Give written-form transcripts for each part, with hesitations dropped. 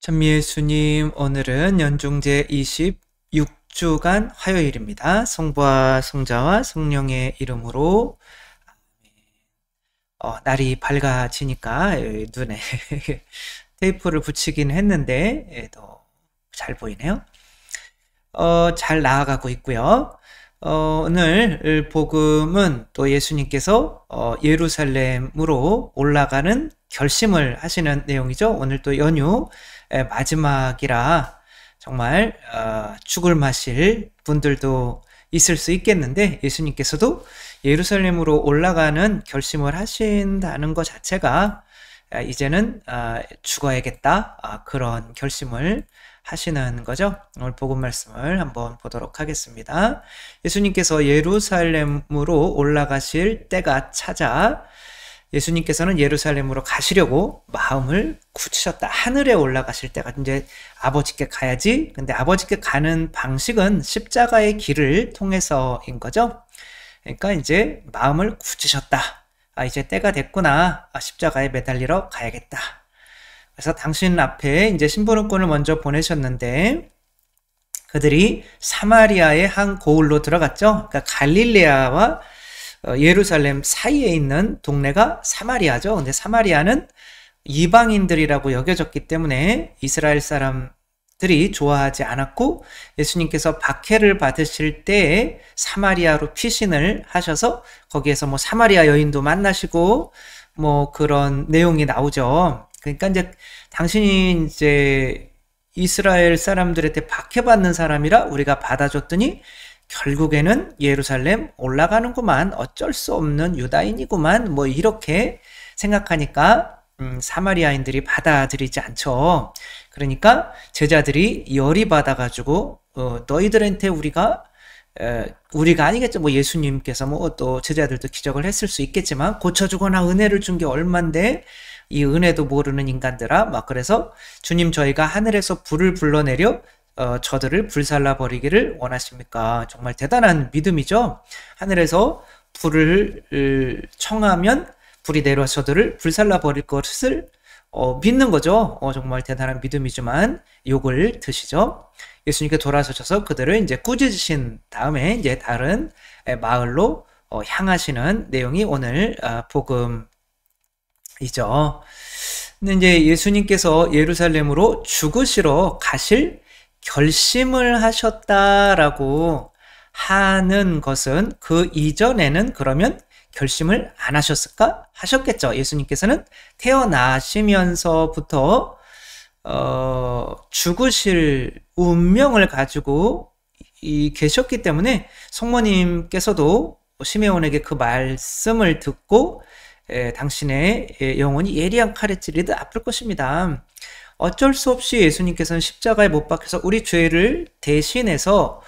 천미예수님, 오늘은 연중제 26주간 화요일입니다. 성부와 성자와 성령의 이름으로 날이 밝아지니까 눈에 테이프를 붙이긴 했는데 더 잘 보이네요. 잘 나아가고 있고요. 오늘 복음은 또 예수님께서 예루살렘으로 올라가는 결심을 하시는 내용이죠. 오늘 또 연휴 마지막이라 정말 죽을 마실 분들도 있을 수 있겠는데, 예수님께서도 예루살렘으로 올라가는 결심을 하신다는 것 자체가 이제는 죽어야겠다, 그런 결심을 하시는 거죠. 오늘 복음 말씀을 한번 보도록 하겠습니다. 예수님께서 예루살렘으로 올라가실 때가 찾아 예수님께서는 예루살렘으로 가시려고 마음을 굳히셨다. 하늘에 올라가실 때가 이제 아버지께 가야지. 근데 아버지께 가는 방식은 십자가의 길을 통해서인 거죠. 그러니까 이제 마음을 굳히셨다. 이제 때가 됐구나. 십자가에 매달리러 가야겠다. 그래서 당신 앞에 이제 심부름꾼을 먼저 보내셨는데, 그들이 사마리아의 한 고을로 들어갔죠. 그러니까 갈릴레아와 예루살렘 사이에 있는 동네가 사마리아죠. 근데 사마리아는 이방인들이라고 여겨졌기 때문에 이스라엘 사람들이 좋아하지 않았고, 예수님께서 박해를 받으실 때에 사마리아로 피신을 하셔서 거기에서 뭐 사마리아 여인도 만나시고 뭐 그런 내용이 나오죠. 그러니까 이제 당신이 이제 이스라엘 사람들한테 박해받는 사람이라 우리가 받아줬더니 결국에는 예루살렘 올라가는구만, 어쩔 수 없는 유다인이구만, 뭐 이렇게 생각하니까 사마리아인들이 받아들이지 않죠. 그러니까 제자들이 열이 받아가지고 너희들한테 우리가 아니겠죠. 뭐 예수님께서 뭐 또 제자들도 기적을 했을 수 있겠지만 고쳐주거나 은혜를 준 게 얼만데 이 은혜도 모르는 인간들아, 막 그래서 주님, 저희가 하늘에서 불을 불러내려 저들을 불살라 버리기를 원하십니까? 정말 대단한 믿음이죠. 하늘에서 불을 청하면 불이 내려와서 저들을 불살라 버릴 것을 믿는 거죠. 정말 대단한 믿음이지만 욕을 드시죠. 예수님께 돌아서셔서 그들을 이제 꾸짖으신 다음에 이제 다른 마을로 향하시는 내용이 오늘 복음이죠. 근데 이제 예수님께서 예루살렘으로 죽으시러 가실 결심을 하셨다라고 하는 것은 그 이전에는 그러면 결심을 안 하셨을까? 하셨겠죠. 예수님께서는 태어나시면서부터 죽으실 운명을 가지고 계셨기 때문에 성모님께서도 시메온에게 그 말씀을 듣고 당신의 영혼이 예리한 칼에 찔리듯 아플 것입니다. 어쩔 수 없이 예수님께서는 십자가에 못 박혀서 우리 죄를 대신해서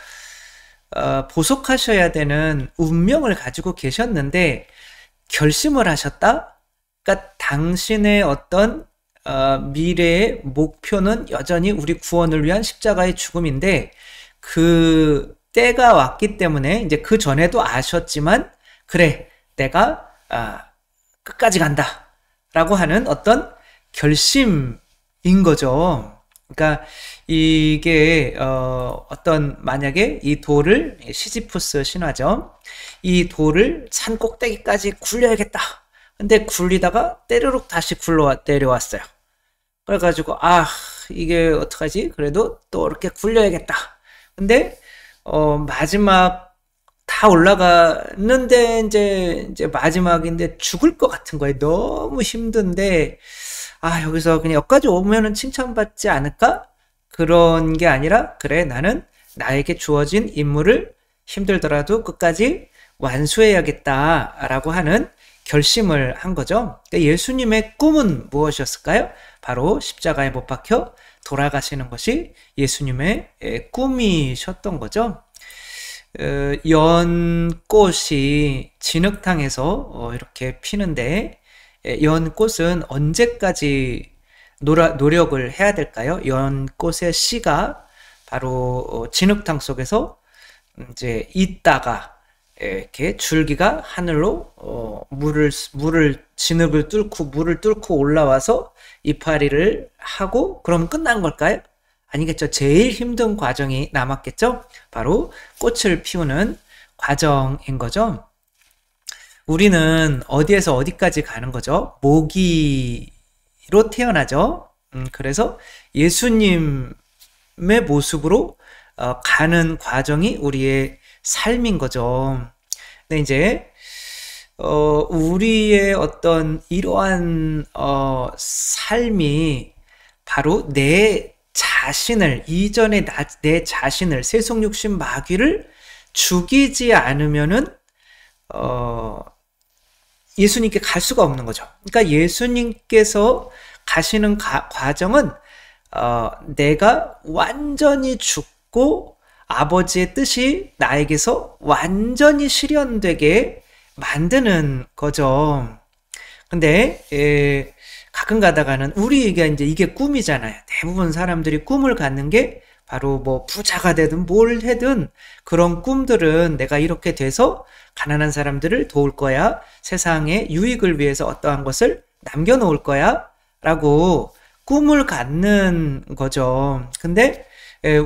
보속하셔야 되는 운명을 가지고 계셨는데 결심을 하셨다? 그러니까 당신의 어떤 미래의 목표는 여전히 우리 구원을 위한 십자가의 죽음인데, 그 때가 왔기 때문에 이제 그 전에도 아셨지만, 그래, 내가 끝까지 간다 라고 하는 어떤 결심인 거죠. 그러니까 이게 만약에 이 돌을, 시지푸스 신화죠, 이 돌을 산 꼭대기까지 굴려야겠다. 근데 굴리다가 때르륵 다시 내려왔어요. 그래가지고 이게 어떡하지? 그래도 또 이렇게 굴려야겠다. 근데 마지막 다 올라가는데 이제 마지막인데 죽을 것 같은 거예요. 너무 힘든데 여기서 그냥 여기까지 오면은 칭찬받지 않을까? 그런 게 아니라, 그래, 나는 나에게 주어진 임무를 힘들더라도 끝까지 완수해야겠다라고 하는 결심을 한 거죠. 그러니까 예수님의 꿈은 무엇이었을까요? 바로 십자가에 못 박혀 돌아가시는 것이 예수님의 꿈이셨던 거죠. 연꽃이 진흙탕에서 이렇게 피는데, 연꽃은 언제까지 노력을 해야 될까요? 연꽃의 씨가 바로 진흙탕 속에서 이제 있다가 이렇게 줄기가 하늘로 물을 진흙을 뚫고 물을 뚫고 올라와서 이파리를 하고 그럼 끝난 걸까요? 아니겠죠. 제일 힘든 과정이 남았겠죠. 바로 꽃을 피우는 과정인 거죠. 우리는 어디에서 어디까지 가는 거죠? 모기로 태어나죠. 그래서 예수님의 모습으로 가는 과정이 우리의 삶인 거죠. 근데 이제 우리의 어떤 이러한 삶이 바로 내 자신을 이전에 내 자신을 세속육신 마귀를 죽이지 않으면은 예수님께 갈 수가 없는 거죠. 그러니까 예수님께서 가시는 과정은 내가 완전히 죽고 아버지의 뜻이 나에게서 완전히 실현되게 만드는 거죠. 근데 가끔 가다가는 우리가 이제 이게 꿈이잖아요. 대부분 사람들이 꿈을 갖는 게 바로 뭐 부자가 되든 뭘 해든 그런 꿈들은 내가 이렇게 돼서 가난한 사람들을 도울 거야. 세상의 유익을 위해서 어떠한 것을 남겨놓을 거야. 라고 꿈을 갖는 거죠. 근데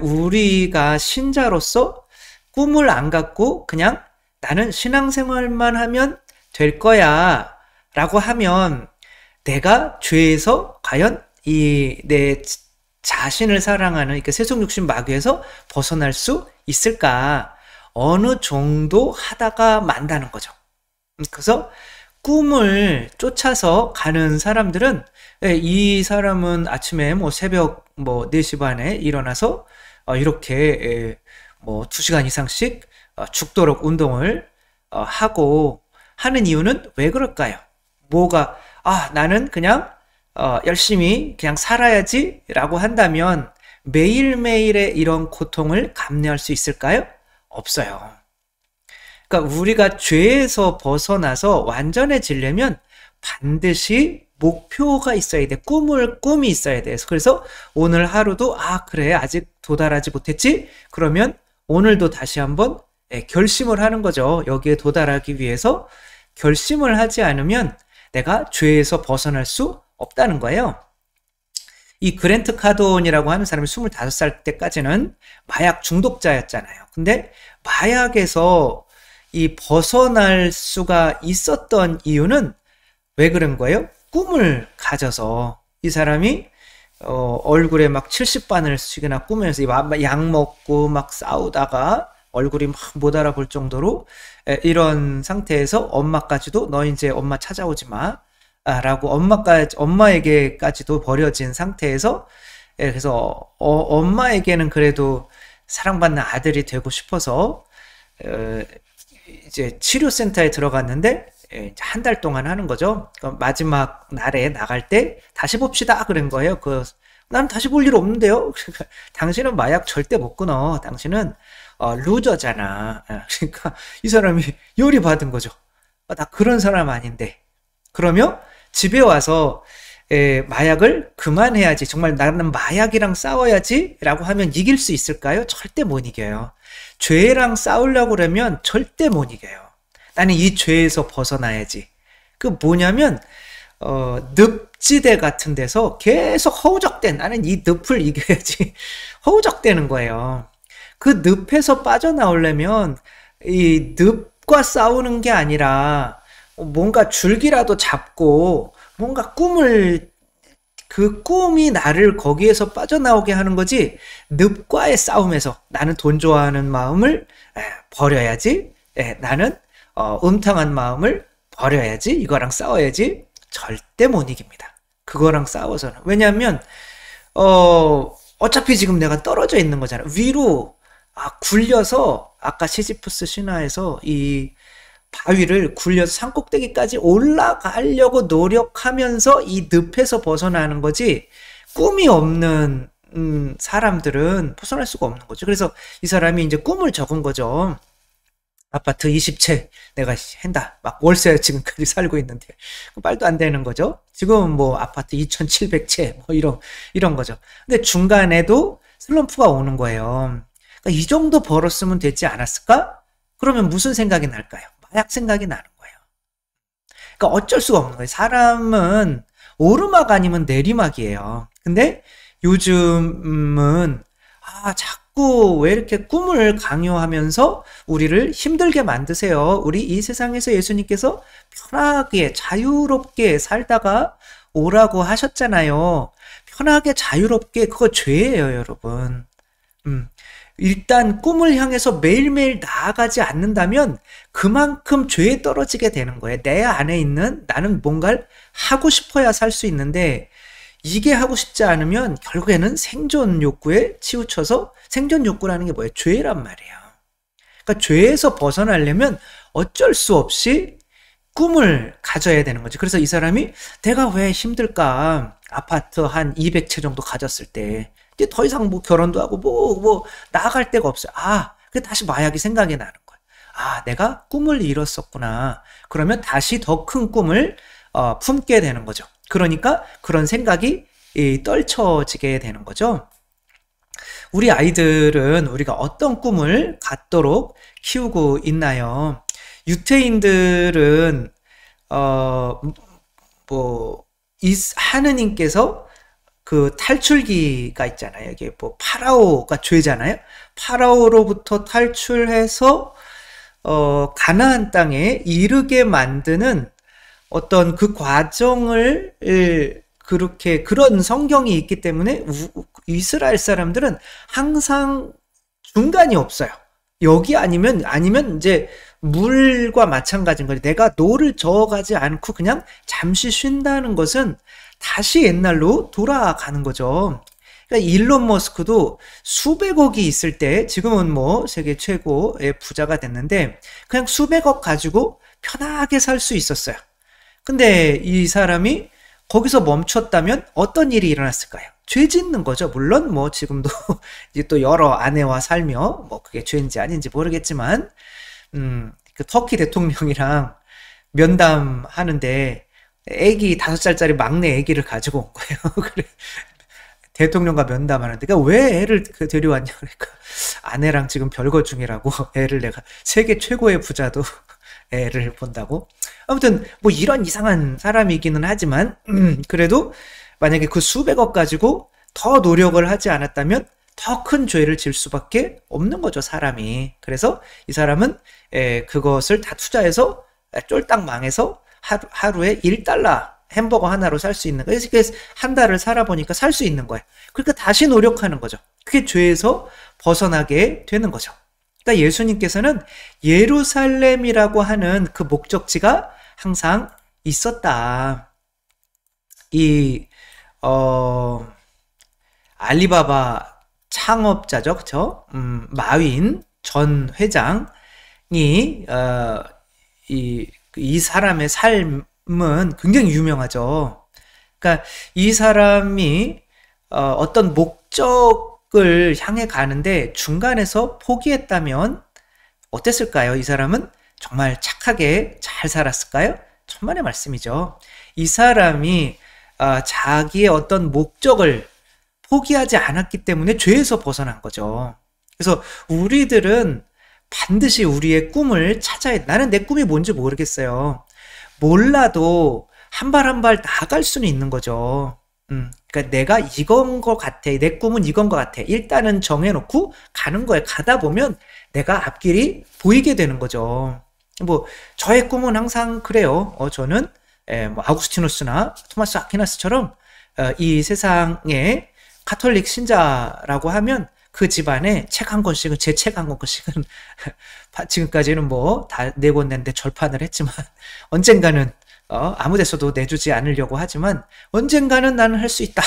우리가 신자로서 꿈을 안 갖고 그냥 나는 신앙생활만 하면 될 거야. 라고 하면 내가 죄에서 과연 내 자신을 사랑하는 이렇게 세속육신 마귀에서 벗어날 수 있을까? 어느 정도 하다가 만다는 거죠. 그래서 꿈을 쫓아서 가는 사람들은 이 사람은 아침에 뭐 새벽 뭐 4시 반에 일어나서 이렇게 뭐 2시간 이상씩 죽도록 운동을 하고 하는 이유는 왜 그럴까요? 뭐가 나는 그냥 열심히 그냥 살아야지 라고 한다면 매일매일의 이런 고통을 감내할 수 있을까요? 없어요. 그러니까 우리가 죄에서 벗어나서 완전해지려면 반드시 목표가 있어야 돼. 꿈이 있어야 돼. 그래서 오늘 하루도 그래 아직 도달하지 못했지? 그러면 오늘도 다시 한번 결심을 하는 거죠. 여기에 도달하기 위해서 결심을 하지 않으면 내가 죄에서 벗어날 수 없다는 거예요. 이 그랜트 카돈이라고 하는 사람이 25살 때까지는 마약 중독자였잖아요. 근데 마약에서 이 벗어날 수가 있었던 이유는 왜 그런 거예요? 꿈을 가져서 이 사람이 얼굴에 막 70바늘씩이나 꾸면서 약 먹고 막 싸우다가 얼굴이 막 못 알아볼 정도로 이런 상태에서 엄마까지도 너 이제 엄마 찾아오지 마 라고 엄마에게까지도 버려진 상태에서 그래서 엄마에게는 그래도 사랑받는 아들이 되고 싶어서 이제 치료센터에 들어갔는데 한 달 동안 하는 거죠. 마지막 날에 나갈 때 다시 봅시다 그런 거예요. 난 다시 볼 일 없는데요. 당신은 마약 절대 못 끊어. 당신은 루저잖아. 그러니까 이 사람이 열이 받은 거죠. 나 그런 사람 아닌데. 그러면 집에 와서 마약을 그만해야지. 정말 나는 마약이랑 싸워야지 라고 하면 이길 수 있을까요? 절대 못 이겨요. 죄랑 싸우려고 그러면 절대 못 이겨요. 나는 이 죄에서 벗어나야지. 그 뭐냐면 늪지대 같은 데서 계속 허우적대. 나는 이 늪을 이겨야지. 허우적대는 거예요. 그 늪에서 빠져나오려면 이 늪과 싸우는 게 아니라 뭔가 줄기라도 잡고 뭔가 그 꿈이 나를 거기에서 빠져나오게 하는 거지. 늪과의 싸움에서 나는 돈 좋아하는 마음을 버려야지. 나는 음탕한 마음을 버려야지. 이거랑 싸워야지. 절대 못 이깁니다. 그거랑 싸워서는. 왜냐하면 어차피 지금 내가 떨어져 있는 거잖아. 위로 굴려서 아까 시지프스 신화에서 이 바위를 굴려서 산꼭대기까지 올라가려고 노력하면서 이 늪에서 벗어나는 거지 꿈이 없는 사람들은 벗어날 수가 없는 거죠. 그래서 이 사람이 이제 꿈을 적은 거죠. 아파트 20채 내가 한다. 막 월세 지금까지 살고 있는데 말도 안 되는 거죠. 지금은 뭐 아파트 2,700채 뭐 이런 거죠. 근데 중간에도 슬럼프가 오는 거예요. 그러니까 이 정도 벌었으면 되지 않았을까? 그러면 무슨 생각이 날까요? 마약 생각이 나는 거예요. 그러니까 어쩔 수가 없는 거예요. 사람은 오르막 아니면 내리막이에요. 근데 요즘은 자꾸 왜 이렇게 꿈을 강요하면서 우리를 힘들게 만드세요. 우리 이 세상에서 예수님께서 편하게 자유롭게 살다가 오라고 하셨잖아요. 편하게 자유롭게 그거 죄예요, 여러분. 일단 꿈을 향해서 매일매일 나아가지 않는다면 그만큼 죄에 떨어지게 되는 거예요. 내 안에 있는 나는 뭔가를 하고 싶어야 살 수 있는데 이게 하고 싶지 않으면 결국에는 생존 욕구에 치우쳐서 생존 욕구라는 게 뭐예요? 죄란 말이에요. 그러니까 죄에서 벗어나려면 어쩔 수 없이 꿈을 가져야 되는 거지. 그래서 이 사람이 내가 왜 힘들까? 아파트 한 200채 정도 가졌을 때 이제 더 이상 뭐 결혼도 하고 뭐 나아갈 데가 없어요. 그 다시 마약이 생각이 나는 거예요. 내가 꿈을 이뤘었구나. 그러면 다시 더 큰 꿈을 품게 되는 거죠. 그러니까 그런 생각이 떨쳐지게 되는 거죠. 우리 아이들은 우리가 어떤 꿈을 갖도록 키우고 있나요? 유태인들은 하느님께서 그 탈출기가 있잖아요. 이게 뭐 파라오가 죄잖아요. 파라오로부터 탈출해서 가나안 땅에 이르게 만드는 어떤 그 과정을 그런 성경이 있기 때문에 이스라엘 사람들은 항상 중간이 없어요. 여기 아니면 이제 물과 마찬가지인 거지. 내가 노를 저어가지 않고 그냥 잠시 쉰다는 것은 다시 옛날로 돌아가는 거죠. 그러니까 일론 머스크도 수백억이 있을 때 지금은 뭐 세계 최고의 부자가 됐는데 그냥 수백억 가지고 편하게 살 수 있었어요. 근데 이 사람이 거기서 멈췄다면 어떤 일이 일어났을까요? 죄 짓는 거죠. 물론 뭐 지금도 이제 또 여러 아내와 살며 뭐 그게 죄인지 아닌지 모르겠지만 그 터키 대통령이랑 면담하는데 애기 5살짜리 막내 애기를 가지고 온 거예요. 그래 대통령과 면담하는데 그러니까 왜 애를 데려왔냐 그러니까 아내랑 지금 별거 중이라고 애를 내가 세계 최고의 부자도 애를 본다고. 아무튼 뭐 이런 이상한 사람이기는 하지만 그래도 만약에 그 수백억 가지고 더 노력을 하지 않았다면 더 큰 죄를 질 수밖에 없는 거죠, 사람이. 그래서 이 사람은 그것을 다 투자해서 쫄딱 망해서 하루에 $1 햄버거 하나로 살 수 있는 거예요. 그래서 한 달을 살아보니까 살 수 있는 거예요. 그러니까 다시 노력하는 거죠. 그게 죄에서 벗어나게 되는 거죠. 그러니까 예수님께서는 예루살렘이라고 하는 그 목적지가 항상 있었다. 알리바바 창업자죠, 그쵸? 마윈 전 회장이, 이 사람의 삶은 굉장히 유명하죠. 그러니까 이 사람이, 어떤 목적을 향해 가는데 중간에서 포기했다면 어땠을까요? 이 사람은 정말 착하게 잘 살았을까요? 천만의 말씀이죠. 이 사람이 자기의 어떤 목적을 포기하지 않았기 때문에 죄에서 벗어난 거죠. 그래서 우리들은 반드시 우리의 꿈을 찾아야 돼. 나는 내 꿈이 뭔지 모르겠어요. 몰라도 한 발 한 발 나아갈 수는 있는 거죠. 그러니까 내가 이건 것 같아. 내 꿈은 이건 것 같아. 일단은 정해놓고 가는 거예요. 가다 보면 내가 앞길이 보이게 되는 거죠. 뭐 저의 꿈은 항상 그래요. 저는 뭐 아구스티누스나 토마스 아퀴나스처럼 이 세상에 가톨릭 신자라고 하면 그 집안에 책 한 권씩은 제 책 한 권씩은 지금까지는 뭐 다 4권 냈는데 절판을 했지만 언젠가는 아무 데서도 내주지 않으려고 하지만 언젠가는 나는 할 수 있다.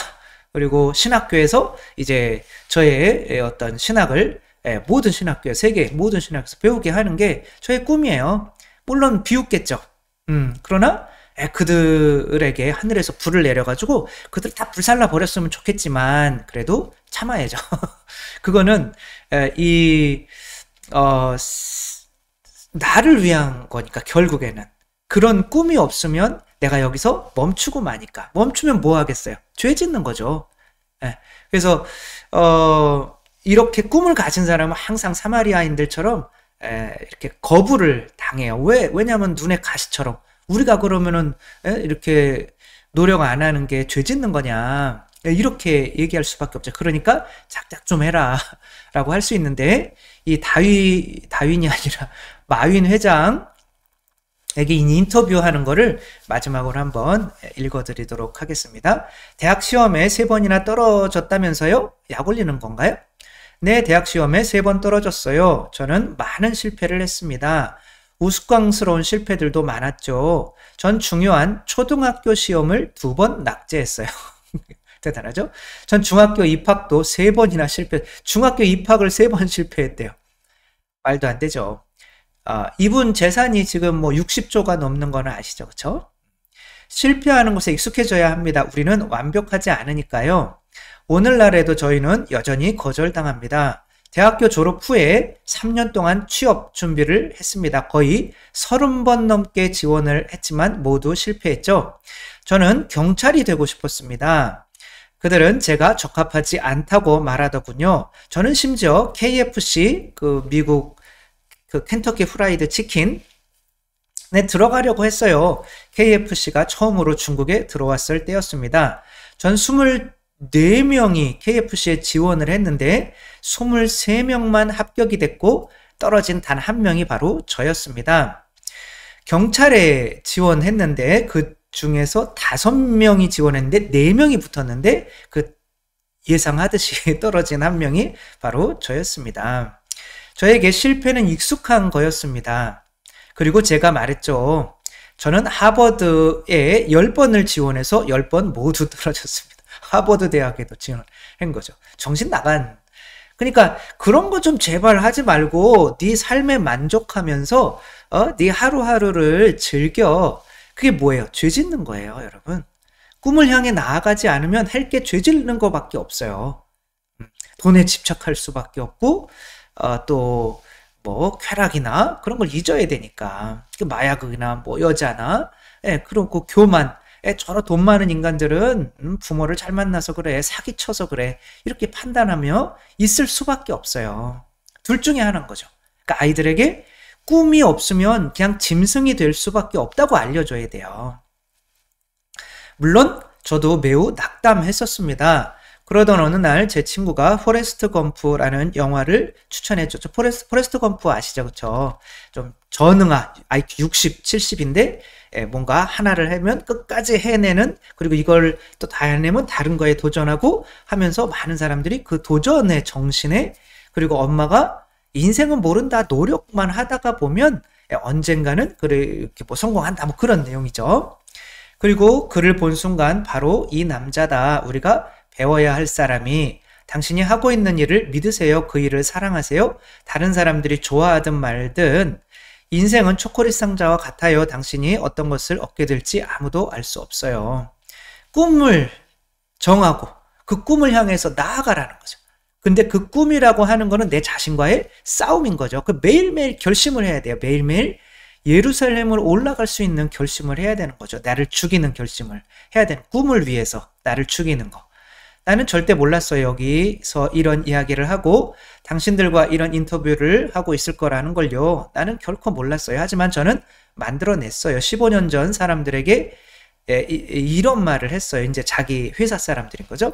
그리고 신학교에서 이제 저의 어떤 신학을 모든 신학교, 세계 모든 신학에서 배우게 하는 게 저의 꿈이에요. 물론 비웃겠죠. 그러나 그들에게 하늘에서 불을 내려가지고 그들 다 불살라 버렸으면 좋겠지만 그래도 참아야죠. 그거는 나를 위한 거니까 결국에는. 그런 꿈이 없으면 내가 여기서 멈추고 마니까. 멈추면 뭐 하겠어요? 죄 짓는 거죠. 그래서 이렇게 꿈을 가진 사람은 항상 사마리아인들처럼 이렇게 거부를 당해요. 왜냐하면 눈에 가시처럼 우리가 그러면은 이렇게 노력 안 하는 게 죄 짓는 거냐 이렇게 얘기할 수밖에 없죠. 그러니까 작작 좀 해라 라고 할 수 있는데 이 다윈이 아니라 마윈 회장에게 인터뷰하는 거를 마지막으로 한번 읽어드리도록 하겠습니다. 대학 시험에 3번이나 떨어졌다면서요? 약 올리는 건가요? 네, 대학 시험에 3번 떨어졌어요. 저는 많은 실패를 했습니다. 우스꽝스러운 실패들도 많았죠. 전 중요한 초등학교 시험을 2번 낙제했어요. 대단하죠? 전 중학교 입학도 3번이나 중학교 입학을 3번 실패했대요. 말도 안 되죠. 이분 재산이 지금 뭐 60조가 넘는 거는 아시죠? 그쵸? 실패하는 것에 익숙해져야 합니다. 우리는 완벽하지 않으니까요. 오늘날에도 저희는 여전히 거절당합니다. 대학교 졸업 후에 3년 동안 취업 준비를 했습니다. 거의 30번 넘게 지원을 했지만 모두 실패했죠. 저는 경찰이 되고 싶었습니다. 그들은 제가 적합하지 않다고 말하더군요. 저는 심지어 KFC, 미국 켄터키 프라이드 치킨에 들어가려고 했어요. KFC가 처음으로 중국에 들어왔을 때였습니다. 전 24명이 KFC에 지원을 했는데 23명만 합격이 됐고 떨어진 단 1명이 바로 저였습니다. 경찰에 지원했는데 그 중에서 5명이 지원했는데 4명이 붙었는데 예상하듯이 떨어진 1명이 바로 저였습니다. 저에게 실패는 익숙한 거였습니다. 그리고 제가 말했죠. 저는 하버드에 10번을 지원해서 10번 모두 떨어졌습니다. 하버드 대학에도 지원한 거죠. 정신 나간. 그러니까 그런 거 좀 제발 하지 말고 네 삶에 만족하면서 네 하루하루를 즐겨. 그게 뭐예요? 죄 짓는 거예요, 여러분. 꿈을 향해 나아가지 않으면 할 게 죄 짓는 거밖에 없어요. 돈에 집착할 수밖에 없고 또 뭐 쾌락이나 그런 걸 잊어야 되니까 마약이나 뭐 여자나 그리고 교만 저런 돈 많은 인간들은 부모를 잘 만나서 그래 사기쳐서 그래 이렇게 판단하며 있을 수밖에 없어요. 둘 중에 하나인 거죠. 그러니까 아이들에게 꿈이 없으면 그냥 짐승이 될 수밖에 없다고 알려줘야 돼요. 물론 저도 매우 낙담했었습니다. 그러던 어느 날 제 친구가 포레스트 검프라는 영화를 추천해줬죠. 포레스트 검프 아시죠? 그쵸? 좀 전응아, IQ 60, 70인데 뭔가 하나를 하면 끝까지 해내는 그리고 이걸 또 다 해내면 다른 거에 도전하고 하면서 많은 사람들이 그 도전의 정신에 그리고 엄마가 인생은 모른다 노력만 하다가 보면 언젠가는 이렇게 뭐 성공한다 뭐 그런 내용이죠. 그리고 그를 본 순간 바로 이 남자다. 우리가 배워야 할 사람이 당신이 하고 있는 일을 믿으세요. 그 일을 사랑하세요. 다른 사람들이 좋아하든 말든 인생은 초콜릿 상자와 같아요. 당신이 어떤 것을 얻게 될지 아무도 알 수 없어요. 꿈을 정하고 그 꿈을 향해서 나아가라는 거죠. 근데 그 꿈이라고 하는 거는 내 자신과의 싸움인 거죠. 그 매일매일 결심을 해야 돼요. 매일매일 예루살렘으로 올라갈 수 있는 결심을 해야 되는 거죠. 나를 죽이는 결심을 해야 되는 꿈을 위해서 나를 죽이는 거. 나는 절대 몰랐어요. 여기서 이런 이야기를 하고 당신들과 이런 인터뷰를 하고 있을 거라는 걸요. 나는 결코 몰랐어요. 하지만 저는 만들어냈어요. 15년 전 사람들에게 이런 말을 했어요. 이제 자기 회사 사람들인 거죠.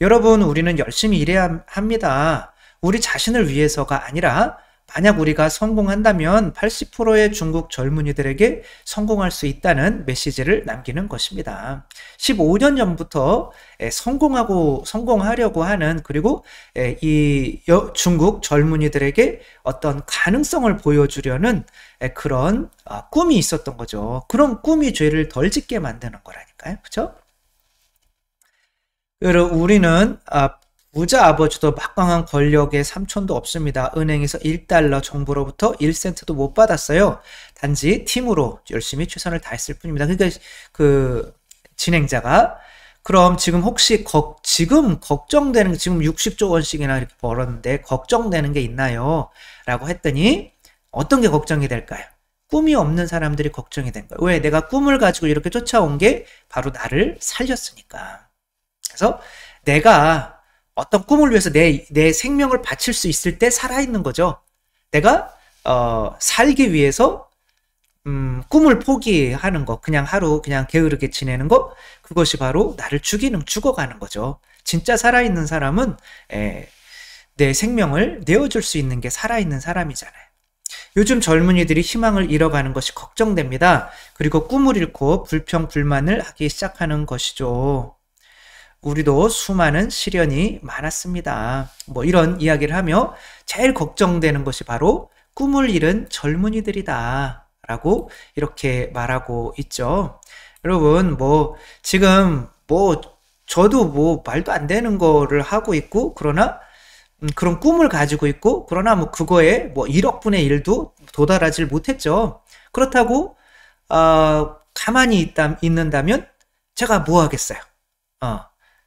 여러분, 우리는 열심히 일해야 합니다. 우리 자신을 위해서가 아니라 만약 우리가 성공한다면 80%의 중국 젊은이들에게 성공할 수 있다는 메시지를 남기는 것입니다. 15년 전부터 성공하려고 하는 그리고 이 중국 젊은이들에게 어떤 가능성을 보여주려는 그런 꿈이 있었던 거죠. 그런 꿈이 죄를 덜 짓게 만드는 거라니까요. 그렇죠? 우리는 부자 아버지도 막강한 권력의 삼촌도 없습니다. 은행에서 1달러, 정부로부터 1센트도 못 받았어요. 단지 팀으로 열심히 최선을 다했을 뿐입니다. 그러니까 그 진행자가 그럼 지금 혹시 지금 걱정되는 지금 60조 원씩이나 이렇게 벌었는데 걱정되는 게 있나요? 라고 했더니 어떤 게 걱정이 될까요? 꿈이 없는 사람들이 걱정이 된 거예요. 왜? 내가 꿈을 가지고 이렇게 쫓아온 게 바로 나를 살렸으니까. 그래서 내가 어떤 꿈을 위해서 내 생명을 바칠 수 있을 때 살아있는 거죠. 내가 살기 위해서 꿈을 포기하는 거, 그냥 하루 그냥 게으르게 지내는 거, 그것이 바로 나를 죽어가는 거죠. 진짜 살아있는 사람은 내 생명을 내어줄 수 있는 게 살아있는 사람이잖아요. 요즘 젊은이들이 희망을 잃어가는 것이 걱정됩니다. 그리고 꿈을 잃고 불평불만을 하기 시작하는 것이죠. 우리도 수많은 시련이 많았습니다. 뭐 이런 이야기를 하며 제일 걱정되는 것이 바로 꿈을 잃은 젊은이들이다 라고 이렇게 말하고 있죠. 여러분, 뭐 지금 뭐 저도 뭐 말도 안 되는 거를 하고 있고, 그러나 그런 꿈을 가지고 있고, 그러나 뭐 그거에 뭐 1억분의 1도 도달하지 못했죠. 그렇다고 가만히 있는다면 제가 뭐 하겠어요?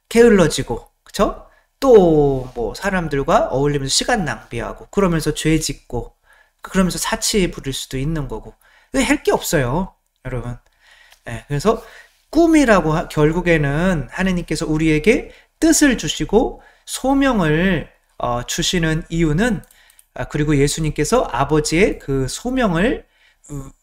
게을러지고, 그쵸? 또 뭐 사람들과 어울리면서 시간 낭비하고, 그러면서 죄 짓고, 그러면서 사치 부릴 수도 있는 거고, 할 게 없어요, 여러분. 그래서 꿈이라고 결국에는 하느님께서 우리에게 뜻을 주시고 소명을 주시는 이유는, 그리고 예수님께서 아버지의 그 소명을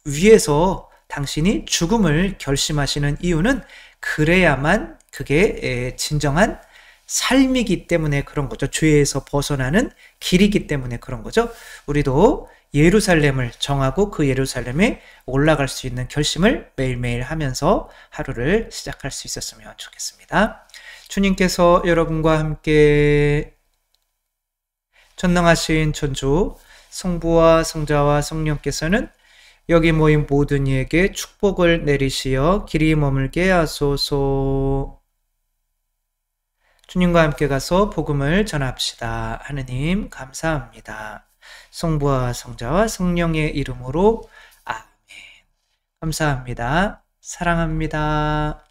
위해서 당신이 죽음을 결심하시는 이유는, 그래야만 그게 진정한 삶이기 때문에 그런 거죠. 죄에서 벗어나는 길이기 때문에 그런 거죠. 우리도 예루살렘을 정하고 그 예루살렘에 올라갈 수 있는 결심을 매일매일 하면서 하루를 시작할 수 있었으면 좋겠습니다. 주님께서 여러분과 함께 전능하신 천주 성부와 성자와 성령께서는 여기 모인 모든 이에게 축복을 내리시어 길이 머물게 하소서. 주님과 함께 가서 복음을 전합시다. 하느님 감사합니다. 성부와 성자와 성령의 이름으로 아멘. 감사합니다. 사랑합니다.